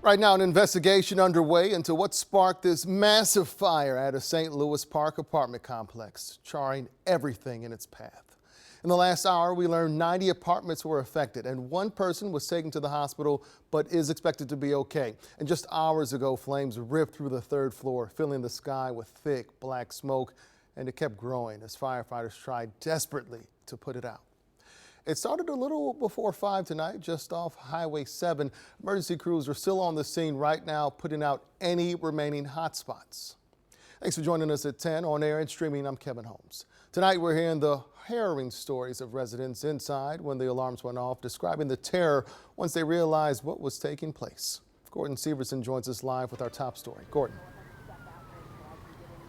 Right now, an investigation underway into what sparked this massive fire at a St. Louis Park apartment complex, charring everything in its path. In the last hour, we learned 90 apartments were affected and one person was taken to the hospital but is expected to be okay. And just hours ago, flames ripped through the third floor, filling the sky with thick black smoke, and it kept growing as firefighters tried desperately to put it out. It started a little before 5 tonight, just off Highway 7. Emergency crews are still on the scene right now, putting out any remaining hot spots. Thanks for joining us at 10 on air and streaming. I'm Kevin Holmes. Tonight we're hearing the harrowing stories of residents inside when the alarms went off, describing the terror once they realized what was taking place. Gordon Severson joins us live with our top story. Gordon.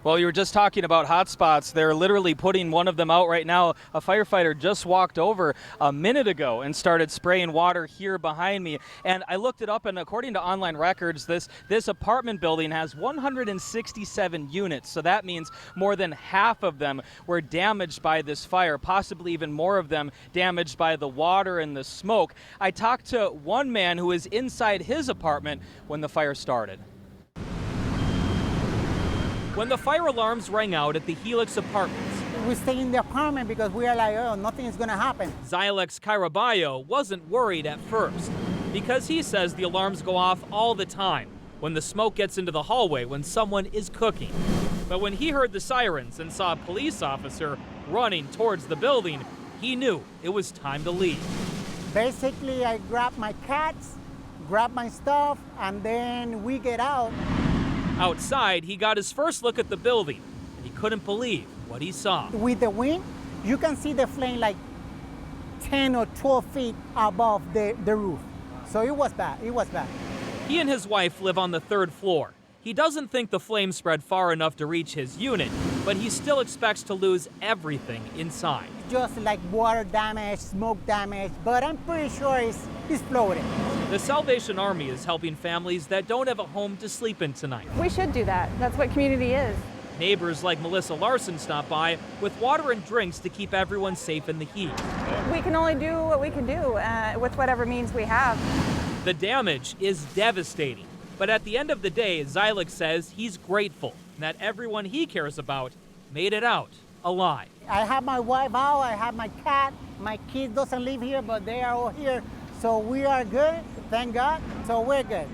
Well, you were just talking about hotspots. They're literally putting one of them out right now. A firefighter just walked over a minute ago and started spraying water here behind me. And I looked it up, and according to online records, this apartment building has 167 units. So that means more than half of them were damaged by this fire, possibly even more of them damaged by the water and the smoke. I talked to one man who was inside his apartment when the fire started. When the fire alarms rang out at the Helix Apartments, we stay in the apartment because we are like, oh, nothing is going to happen. Zylex Caraballo wasn't worried at first because he says the alarms go off all the time when the smoke gets into the hallway when someone is cooking. But when he heard the sirens and saw a police officer running towards the building, he knew it was time to leave. Basically, I grab my cats, grab my stuff, and then we get out. Outside, he got his first look at the building, and he couldn't believe what he saw. With the wind, you can see the flame like 10 or 12 feet above the roof. So it was bad. It was bad. He and his wife live on the third floor. He doesn't think the flame spread far enough to reach his unit, but he still expects to lose everything inside. Just like water damage, smoke damage, but I'm pretty sure it's floating. The Salvation Army is helping families that don't have a home to sleep in tonight. We should do that. That's what community is. Neighbors like Melissa Larson stop by with water and drinks to keep everyone safe in the heat. We can only do what we can do with whatever means we have. The damage is devastating, but at the end of the day, Zylex says he's grateful that everyone he cares about made it out alive. I have my wife out, I have my cat, my kid doesn't live here, but they are all here. So we are good, thank God, so we're good.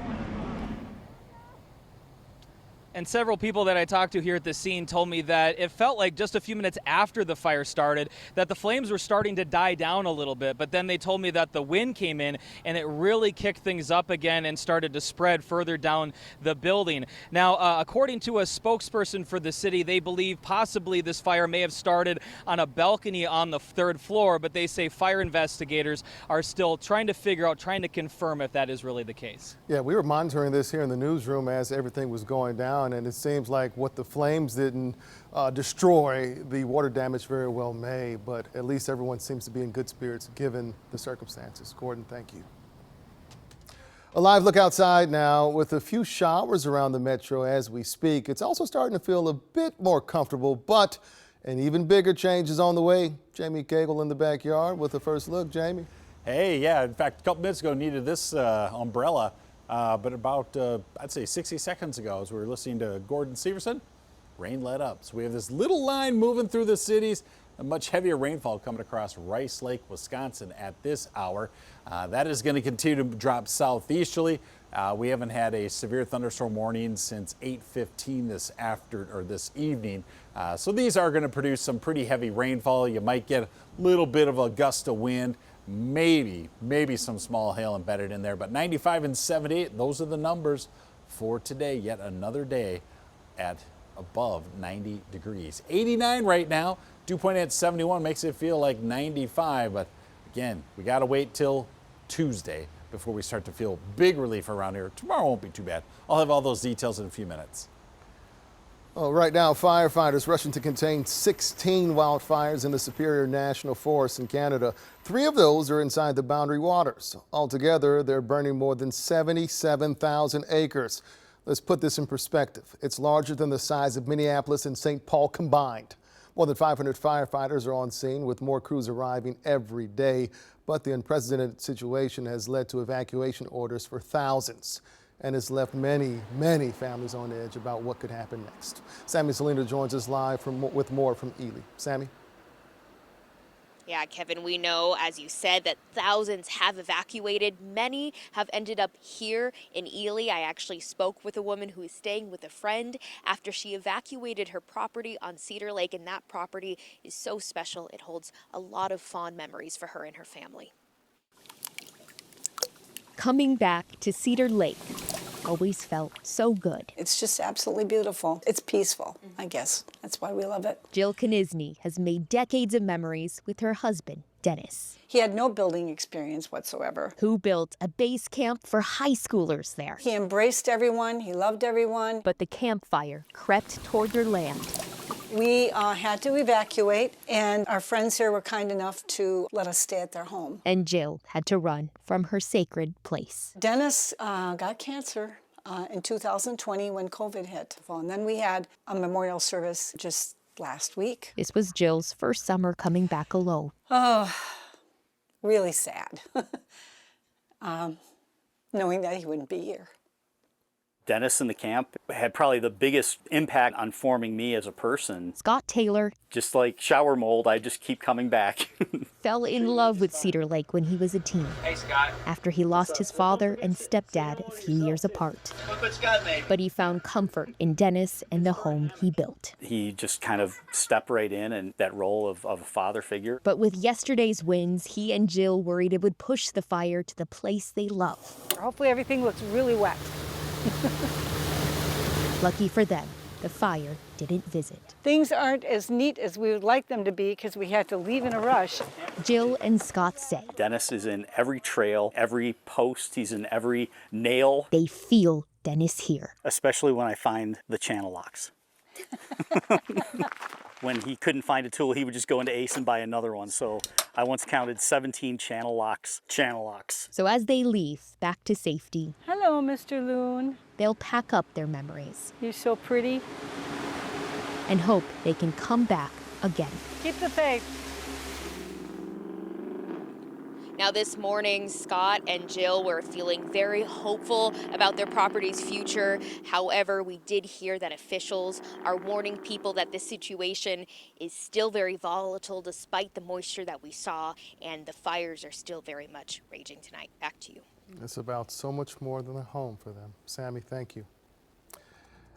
And several people that I talked to here at the scene told me that it felt like just a few minutes after the fire started that the flames were starting to die down a little bit, but then they told me that the wind came in and it really kicked things up again and started to spread further down the building. Now, according to a spokesperson for the city, they believe possibly this fire may have started on a balcony on the third floor, but they say fire investigators are still trying to figure out, trying to confirm if that is really the case. Yeah, we were monitoring this here in the newsroom as everything was going down. And it seems like what the flames didn't destroy, the water damage very well may, but at least everyone seems to be in good spirits given the circumstances. Gordon, thank you. A live look outside now with a few showers around the metro as we speak. It's also starting to feel a bit more comfortable, but an even bigger change is on the way. Jamie Cagle in the backyard with the first look. Jamie. Hey, yeah, in fact, a couple minutes ago needed this umbrella. But about, I'd say 60 seconds ago, as we were listening to Gordon Severson, rain let up. So we have this little line moving through the cities, a much heavier rainfall coming across Rice Lake, Wisconsin at this hour. That is going to continue to drop southeasterly. We haven't had a severe thunderstorm warning since 8:15 this evening. So these are going to produce some pretty heavy rainfall. You might get a little bit of a gust of wind. Maybe some small hail embedded in there, but 95 and 78, those are the numbers for today. Yet another day at above 90 degrees. 89 right now, dew point at 71 makes it feel like 95, but again, we got to wait till Tuesday before we start to feel big relief around here. Tomorrow won't be too bad. I'll have all those details in a few minutes. Well, right now, firefighters rushing to contain 16 wildfires in the Superior National Forest in Canada. 3 of those are inside the Boundary Waters. Altogether, they're burning more than 77,000 acres. Let's put this in perspective. It's larger than the size of Minneapolis and St. Paul combined. More than 500 firefighters are on scene, with more crews arriving every day. But the unprecedented situation has led to evacuation orders for thousands. and has left many, many families on edge about what could happen next. Sammy Salinas joins us live with more from Ely. Sammy? Yeah, Kevin, we know, as you said, that thousands have evacuated. Many have ended up here in Ely. I actually spoke with a woman who is staying with a friend after she evacuated her property on Cedar Lake, and that property is so special. It holds a lot of fond memories for her and her family. Coming back to Cedar Lake always felt so good. It's just absolutely beautiful. It's peaceful, I guess. That's why we love it. Jill Knisney has made decades of memories with her husband, Dennis, He had no building experience whatsoever. who built a base camp for high schoolers there. He embraced everyone. He loved everyone. But the campfire crept toward their land. We had to evacuate, and our friends here were kind enough to let us stay at their home. And Jill had to run from her sacred place. Dennis got cancer in 2020 when COVID hit. And then we had a memorial service just last week. This was Jill's first summer coming back alone. Oh, really sad. Knowing that he wouldn't be here. Dennis in the camp had probably the biggest impact on forming me as a person. Scott Taylor, Just like shower mold, I just keep coming back. fell in love with Cedar Lake when he was a teen. Hey, Scott. After he lost his father and stepdad a few years apart. Look what Scott made. But he found comfort in Dennis and the home he built. He just kind of stepped right in and that role of a father figure. But with yesterday's winds, he and Jill worried it would push the fire to the place they love. Hopefully everything looks really wet. Lucky for them, the fire didn't visit. Things aren't as neat as we would like them to be because we had to leave in a rush. Jill and Scott say Dennis is in every trail, every post, he's in every nail. they feel Dennis here. Especially when I find the channel locks. When he couldn't find a tool, he would just go into Ace and buy another one. So I once counted 17 channel locks. So as they leave back to safety, Hello, Mr. Loon. they'll pack up their memories You're so pretty. and hope they can come back again. Keep the faith. Now this morning, Scott and Jill were feeling very hopeful about their property's future. However, we did hear that officials are warning people that this situation is still very volatile despite the moisture that we saw, and the fires are still very much raging tonight. Back to you. It's about so much more than a home for them. Sammy, thank you.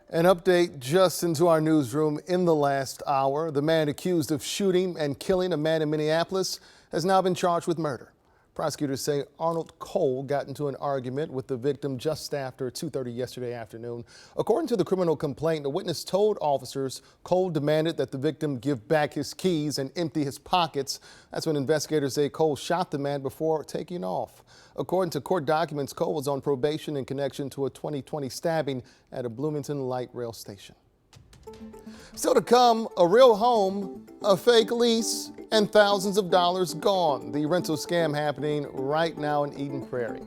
An update just into our newsroom in the last hour. The man accused of shooting and killing a man in Minneapolis has now been charged with murder. Prosecutors say Arnold Cole got into an argument with the victim just after 2:30 yesterday afternoon. According to the criminal complaint, a witness told officers Cole demanded that the victim give back his keys and empty his pockets. That's when investigators say Cole shot the man before taking off. According to court documents, Cole was on probation in connection to a 2020 stabbing at a Bloomington light rail station. Still to come, a real home, a fake lease, and thousands of dollars gone. The rental scam happening right now in Eden Prairie.